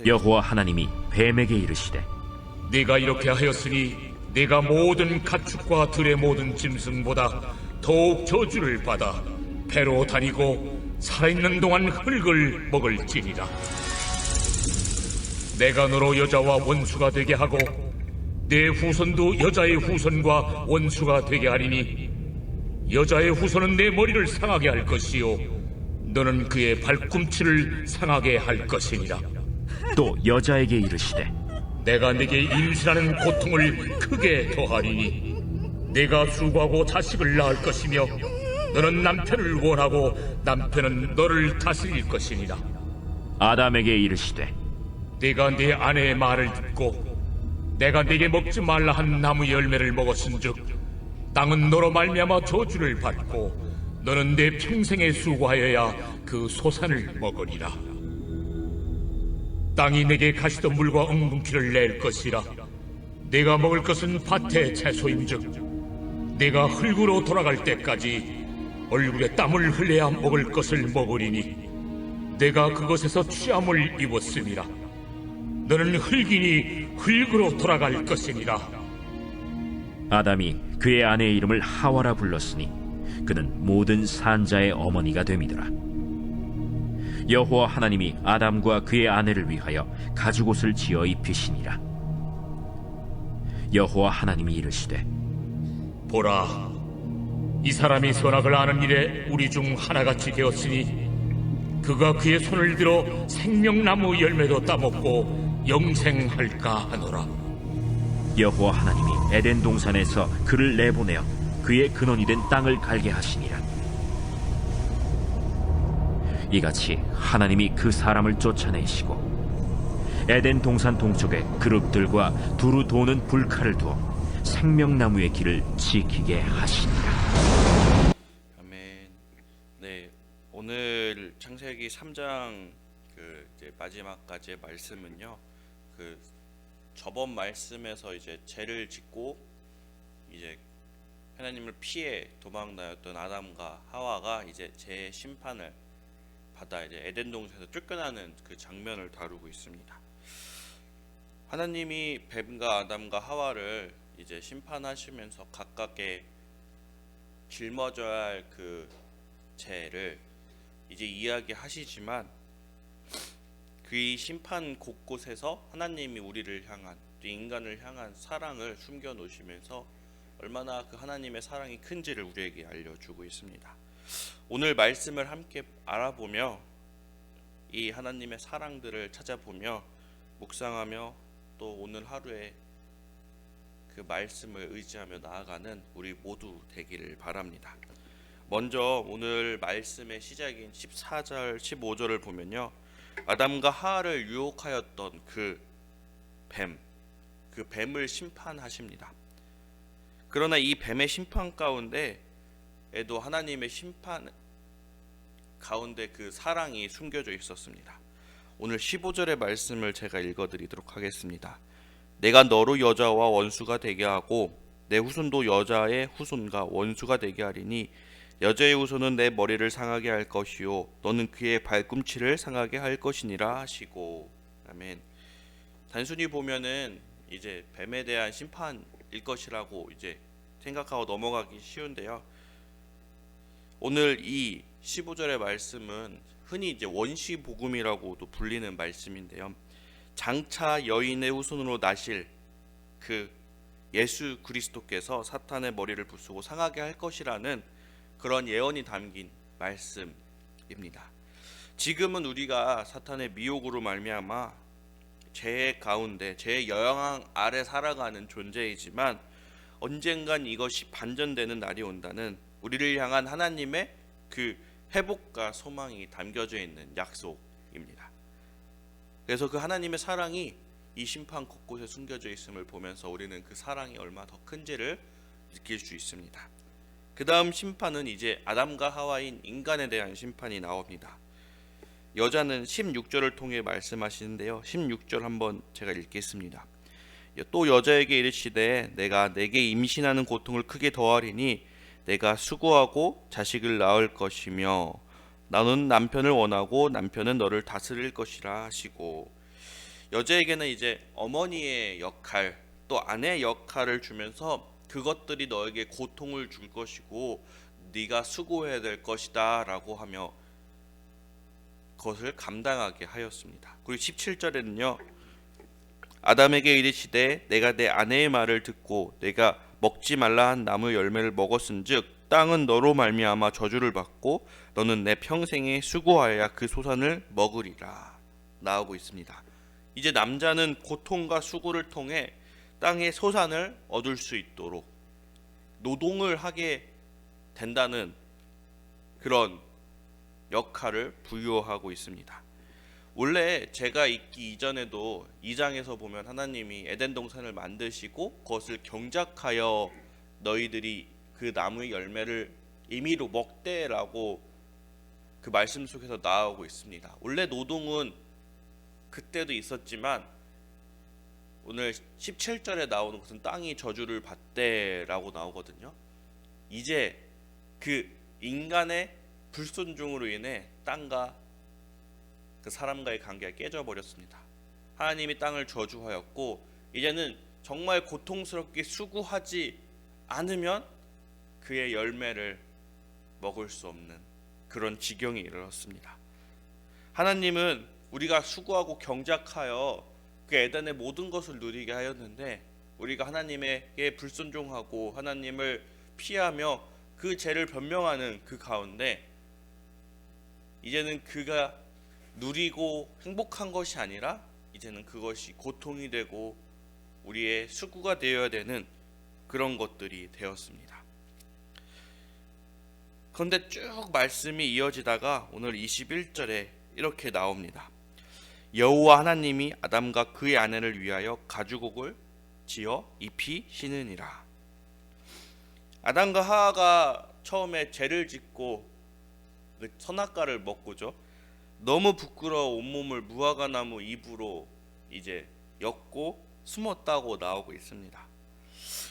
여호와 하나님이 뱀에게 이르시되 네가 이렇게 하였으니 네가 모든 가축과 들의 모든 짐승보다 더욱 저주를 받아 배로 다니고 살아있는 동안 흙을 먹을지니라. 내가 너로 여자와 원수가 되게 하고 내 후손도 여자의 후손과 원수가 되게 하리니 여자의 후손은 내 머리를 상하게 할 것이요 너는 그의 발꿈치를 상하게 할 것이니라. 또 여자에게 이르시되 내가 네게 임신하는 고통을 크게 더하리니 네가 수고하고 자식을 낳을 것이며 너는 남편을 원하고 남편은 너를 다스릴 것이니라. 아담에게 이르시되 네가 네 아내의 말을 듣고 내가 네게 먹지 말라 한 나무 열매를 먹었은즉 땅은 너로 말미암아 저주를 받고 너는 내 평생에 수고하여야 그 소산을 먹으리라. 땅이 내게 가시던 물과 엉겅퀴를 낼 것이라. 내가 먹을 것은 밭의 채소인즉 내가 흙으로 돌아갈 때까지 얼굴에 땀을 흘려야 먹을 것을 먹으리니 내가 그것에서 취함을 입었음이라. 너는 흙이니 흙으로 돌아갈 것이니라. 아담이 그의 아내의 이름을 하와라 불렀으니 그는 모든 산자의 어머니가 됨이더라. 여호와 하나님이 아담과 그의 아내를 위하여 가죽옷을 지어 입히시니라. 여호와 하나님이 이르시되 보라, 이 사람이 선악을 아는 일에 우리 중 하나같이 되었으니 그가 그의 손을 들어 생명나무 열매도 따먹고 영생할까 하노라. 여호와 하나님이 에덴 동산에서 그를 내보내어 그의 근원이 된 땅을 갈게 하시니라. 이같이 하나님이 그 사람을 쫓아내시고 에덴 동산 동쪽에 그룹들과 두루 도는 불칼을 두어 생명나무의 길을 지키게 하시니라. 아멘. 네, 오늘 창세기 3장 이제 마지막까지의 말씀은요. 저번 말씀에서 이제 죄를 짓고 이제 하나님을 피해 도망다녔던 아담과 하와가 이제 죄 심판을 받아 이제 에덴 동산에서 쫓겨나는 그 장면을 다루고 있습니다. 하나님이 뱀과 아담과 하와를 이제 심판하시면서 각각의 짊어져야 할 그 죄를 이제 이야기하시지만 그 심판 곳곳에서 하나님이 우리를 향한 또 인간을 향한 사랑을 숨겨 놓으시면서 얼마나 그 하나님의 사랑이 큰지를 우리에게 알려주고 있습니다. 오늘 말씀을 함께 알아보며 이 하나님의 사랑들을 찾아보며 묵상하며 또 오늘 하루에 그 말씀을 의지하며 나아가는 우리 모두 되기를 바랍니다. 먼저 오늘 말씀의 시작인 14절 15절을 보면요, 아담과 하와를 유혹하였던 그 뱀을 심판하십니다. 그러나 이 뱀의 심판 가운데에도 하나님의 심판 가운데 그 사랑이 숨겨져 있었습니다. 오늘 15절의 말씀을 제가 읽어드리도록 하겠습니다. 내가 너로 여자와 원수가 되게 하고 내 후손도 여자의 후손과 원수가 되게 하리니 여자의 후손은 내 머리를 상하게 할 것이요 너는 그의 발꿈치를 상하게 할 것이니라 하시고. 아멘. 단순히 보면은 이제 뱀에 대한 심판일 것이라고 이제 생각하고 넘어가기 쉬운데요. 오늘 이 15절의 말씀은 흔히 이제 원시 복음이라고도 불리는 말씀인데요. 장차 여인의 후손으로 나실 그 예수 그리스도께서 사탄의 머리를 부수고 상하게 할 것이라는 그런 예언이 담긴 말씀입니다. 지금은 우리가 사탄의 미혹으로 말미암아 죄의 가운데 죄의 영향 아래 살아가는 존재이지만 언젠간 이것이 반전되는 날이 온다는 우리를 향한 하나님의 그 회복과 소망이 담겨져 있는 약속입니다. 그래서 그 하나님의 사랑이 이 심판 곳곳에 숨겨져 있음을 보면서 우리는 그 사랑이 얼마나 더 큰지를 느낄 수 있습니다. 그 다음 심판은 이제 아담과 하와인 인간에 대한 심판이 나옵니다. 여자는 16절을 통해 말씀하시는데요. 16절 한번 제가 읽겠습니다. 또 여자에게 이르시되 내가 내게 임신하는 고통을 크게 더하리니 내가 수고하고 자식을 낳을 것이며 너는 남편을 원하고 남편은 너를 다스릴 것이라 하시고, 여자에게는 이제 어머니의 역할 또 아내의 역할을 주면서 그것들이 너에게 고통을 줄 것이고 네가 수고해야 될 것이다 라고 하며 그것을 감당하게 하였습니다. 그리고 17절에는요, 아담에게 이르시되 내가 내 아내의 말을 듣고 내가 먹지 말라 한 나무 열매를 먹었은즉 땅은 너로 말미암아 저주를 받고 너는 내 평생에 수고하여야 그 소산을 먹으리라 나오고 있습니다. 이제 남자는 고통과 수고를 통해 땅의 소산을 얻을 수 있도록 노동을 하게 된다는 그런 역할을 부여하고 있습니다. 원래 제가 있기 이전에도 2장에서 보면 하나님이 에덴 동산을 만드시고 그것을 경작하여 너희들이 그 나무의 열매를 임의로 먹되라고 그 말씀 속에서 나오고 있습니다. 원래 노동은 그때도 있었지만 오늘 17절에 나오는 것은 땅이 저주를 받되라고 나오거든요. 이제 그 인간의 불순종으로 인해 땅과 그 사람과의 관계가 깨져버렸습니다. 하나님이 땅을 저주하였고 이제는 정말 고통스럽게 수고하지 않으면 그의 열매를 먹을 수 없는 그런 지경에 이르렀습니다. 하나님은 우리가 수고하고 경작하여 그 에덴의 모든 것을 누리게 하였는데 우리가 하나님에게 불순종하고 하나님을 피하며 그 죄를 변명하는 그 가운데 이제는 그가 누리고 행복한 것이 아니라 이제는 그것이 고통이 되고 우리의 수고가 되어야 되는 그런 것들이 되었습니다. 그런데 쭉 말씀이 이어지다가 오늘 21절에 이렇게 나옵니다. 여호와 하나님이 아담과 그의 아내를 위하여 가죽옷을 지어 입히시느니라. 아담과 하와가 처음에 죄를 짓고 선악과를 먹고죠. 너무 부끄러워 온몸을 무화과 나무 잎으로 이제 엮고 숨었다고 나오고 있습니다.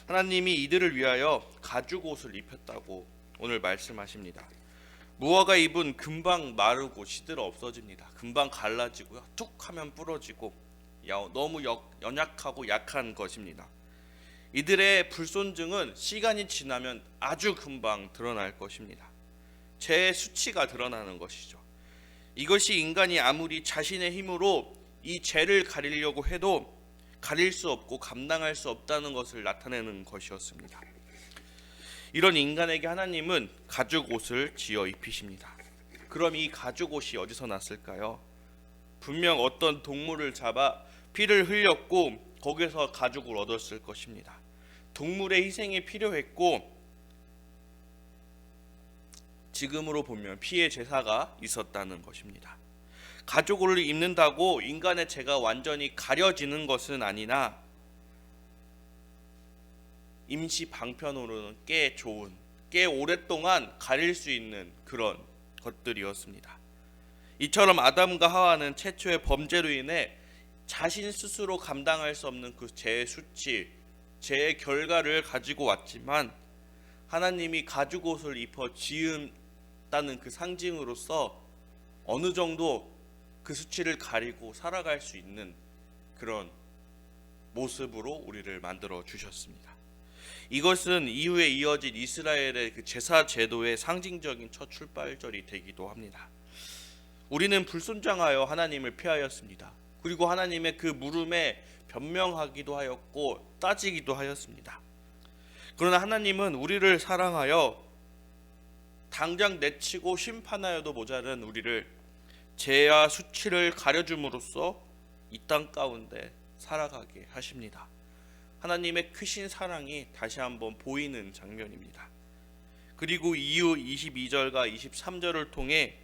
하나님이 이들을 위하여 가죽옷을 입혔다고 오늘 말씀하십니다. 무화과 잎은 금방 마르고 시들어 없어집니다. 금방 갈라지고요. 툭 하면 부러지고 너무 연약하고 약한 것입니다. 이들의 불순종은 시간이 지나면 아주 금방 드러날 것입니다. 죄의 수치가 드러나는 것이죠. 이것이 인간이 아무리 자신의 힘으로 이 죄를 가리려고 해도 가릴 수 없고 감당할 수 없다는 것을 나타내는 것이었습니다. 이런 인간에게 하나님은 가죽옷을 지어 입히십니다. 그럼 이 가죽옷이 어디서 났을까요? 분명 어떤 동물을 잡아 피를 흘렸고 거기서 가죽을 얻었을 것입니다. 동물의 희생이 필요했고 지금으로 보면 피의 제사가 있었다는 것입니다. 가죽을 입는다고 인간의 죄가 완전히 가려지는 것은 아니나 임시 방편으로는 꽤 좋은, 꽤 오랫동안 가릴 수 있는 그런 것들이었습니다. 이처럼 아담과 하와는 최초의 범죄로 인해 자신 스스로 감당할 수 없는 그 죄의 수치, 죄의 결과를 가지고 왔지만 하나님이 가죽옷을 입혀 지은다는 그 상징으로서 어느 정도 그 수치를 가리고 살아갈 수 있는 그런 모습으로 우리를 만들어 주셨습니다. 이것은 이후에 이어진 이스라엘의 그 제사 제도의 상징적인 첫 출발절이 되기도 합니다. 우리는 불순종하여 하나님을 피하였습니다. 그리고 하나님의 그 물음에 변명하기도 하였고 따지기도 하였습니다. 그러나 하나님은 우리를 사랑하여 당장 내치고 심판하여도 모자란 우리를 죄와 수치를 가려줌으로써 이 땅 가운데 살아가게 하십니다. 하나님의 크신 사랑이 다시 한번 보이는 장면입니다. 그리고 이후 22절과 23절을 통해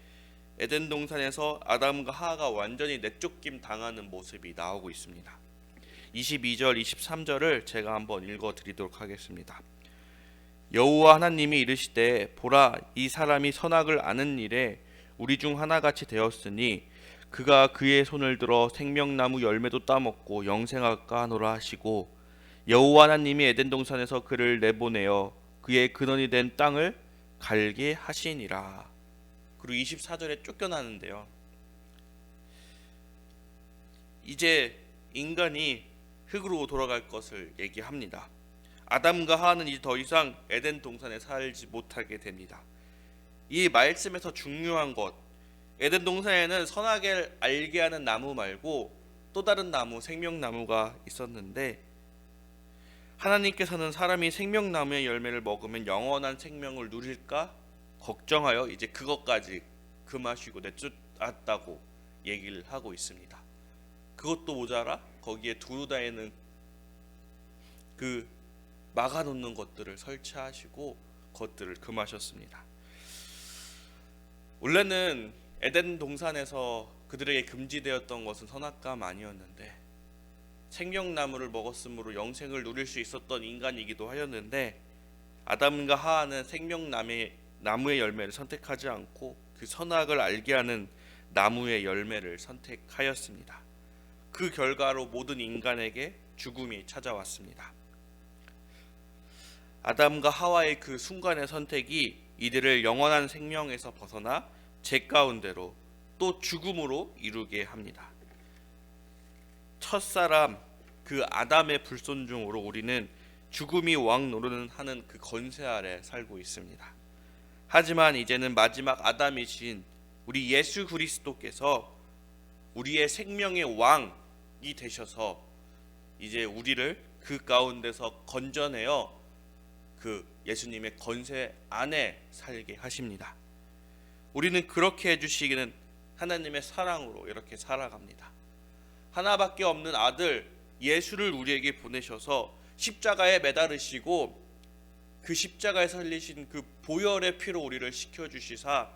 에덴 동산에서 아담과 하와가 완전히 내쫓김 당하는 모습이 나오고 있습니다. 22절, 23절을 제가 한번 읽어드리도록 하겠습니다. 여호와 하나님이 이르시되 보라 이 사람이 선악을 아는 일에 우리 중 하나같이 되었으니 그가 그의 손을 들어 생명나무 열매도 따먹고 영생할까 하노라 하시고 여호와 하나님이 에덴 동산에서 그를 내보내어 그의 근원이 된 땅을 갈게 하시니라. 그리고 24절에 쫓겨나는데요. 이제 인간이 흙으로 돌아갈 것을 얘기합니다. 아담과 하와는 이제 더 이상 에덴 동산에 살지 못하게 됩니다. 이 말씀에서 중요한 것, 에덴 동산에는 선악을 알게 하는 나무 말고 또 다른 나무, 생명나무가 있었는데, 하나님께서는 사람이 생명나무의 열매를 먹으면 영원한 생명을 누릴까 걱정하여 이제 그것까지 금하시고 내쫓았다고 얘기를 하고 있습니다. 그것도 모자라 거기에 두루 다니는 그 막아놓는 것들을 설치하시고 그것들을 금하셨습니다. 원래는 에덴 동산에서 그들에게 금지되었던 것은 선악과가 아니었는데, 생명나무를 먹었으므로 영생을 누릴 수 있었던 인간이기도 하였는데, 아담과 하와는 생명나무의 열매를 선택하지 않고 그 선악을 알게 하는 나무의 열매를 선택하였습니다. 그 결과로 모든 인간에게 죽음이 찾아왔습니다. 아담과 하와의 그 순간의 선택이 이들을 영원한 생명에서 벗어나 죄 가운데로 또 죽음으로 이루게 합니다. 첫사람 그 아담의 불순종으로 우리는 죽음이 왕 노릇하는 그 권세 아래 살고 있습니다. 하지만 이제는 마지막 아담이신 우리 예수 그리스도께서 우리의 생명의 왕이 되셔서 이제 우리를 그 가운데서 건져내어 그 예수님의 권세 안에 살게 하십니다. 우리는 그렇게 해주시기는 하나님의 사랑으로 이렇게 살아갑니다. 하나밖에 없는 아들 예수를 우리에게 보내셔서 십자가에 매달으시고 그 십자가에서 흘리신 그 보혈의 피로 우리를 씻겨주시사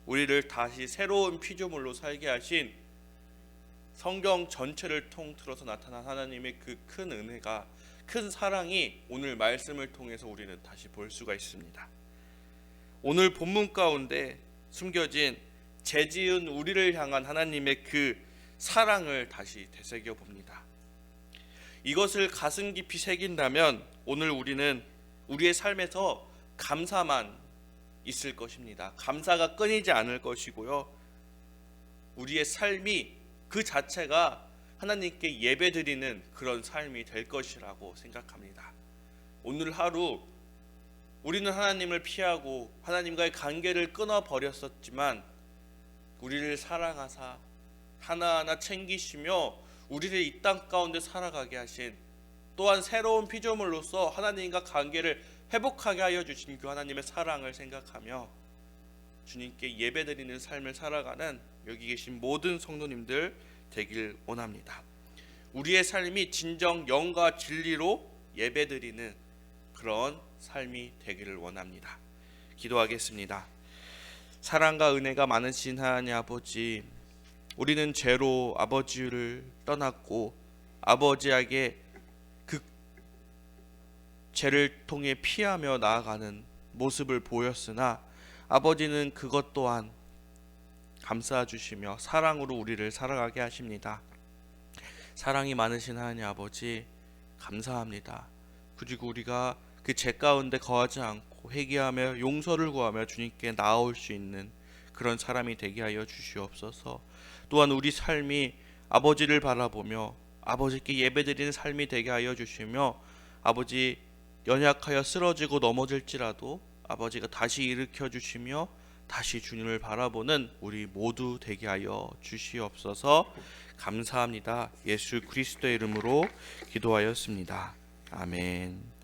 우리를 다시 새로운 피조물로 살게 하신 성경 전체를 통틀어서 나타난 하나님의 그 큰 은혜가, 큰 사랑이 오늘 말씀을 통해서 우리는 다시 볼 수가 있습니다. 오늘 본문 가운데 숨겨진 죄지은 우리를 향한 하나님의 그 사랑을 다시 되새겨 봅니다. 이것을 가슴 깊이 새긴다면 오늘 우리는 우리의 삶에서 감사만 있을 것입니다. 감사가 끊이지 않을 것이고요. 우리의 삶이 그 자체가 하나님께 예배드리는 그런 삶이 될 것이라고 생각합니다. 오늘 하루 우리는 하나님을 피하고 하나님과의 관계를 끊어버렸었지만 우리를 사랑하사 하나하나 챙기시며 우리를 이 땅 가운데 살아가게 하신, 또한 새로운 피조물로서 하나님과 관계를 회복하게 하여 주신 그 하나님의 사랑을 생각하며 주님께 예배드리는 삶을 살아가는 여기 계신 모든 성도님들 되길 원합니다. 우리의 삶이 진정 영과 진리로 예배드리는 그런 삶이 되기를 원합니다. 기도하겠습니다. 사랑과 은혜가 많으신 하나님 아버지, 우리는 죄로 아버지를 떠났고 아버지에게 그 죄를 통해 피하며 나아가는 모습을 보였으나 아버지는 그것 또한 감싸 주시며 사랑으로 우리를 살아가게 하십니다. 사랑이 많으신 하나님 아버지 감사합니다. 그리고 우리가 그 죄 가운데 거하지 않고 회개하며 용서를 구하며 주님께 나아올 수 있는 그런 사람이 되게 하여 주시옵소서. 또한 우리 삶이 아버지를 바라보며 아버지께 예배드리는 삶이 되게 하여 주시며 아버지 연약하여 쓰러지고 넘어질지라도 아버지가 다시 일으켜 주시며 다시 주님을 바라보는 우리 모두 되게 하여 주시옵소서. 감사합니다. 예수 그리스도의 이름으로 기도하였습니다. 아멘.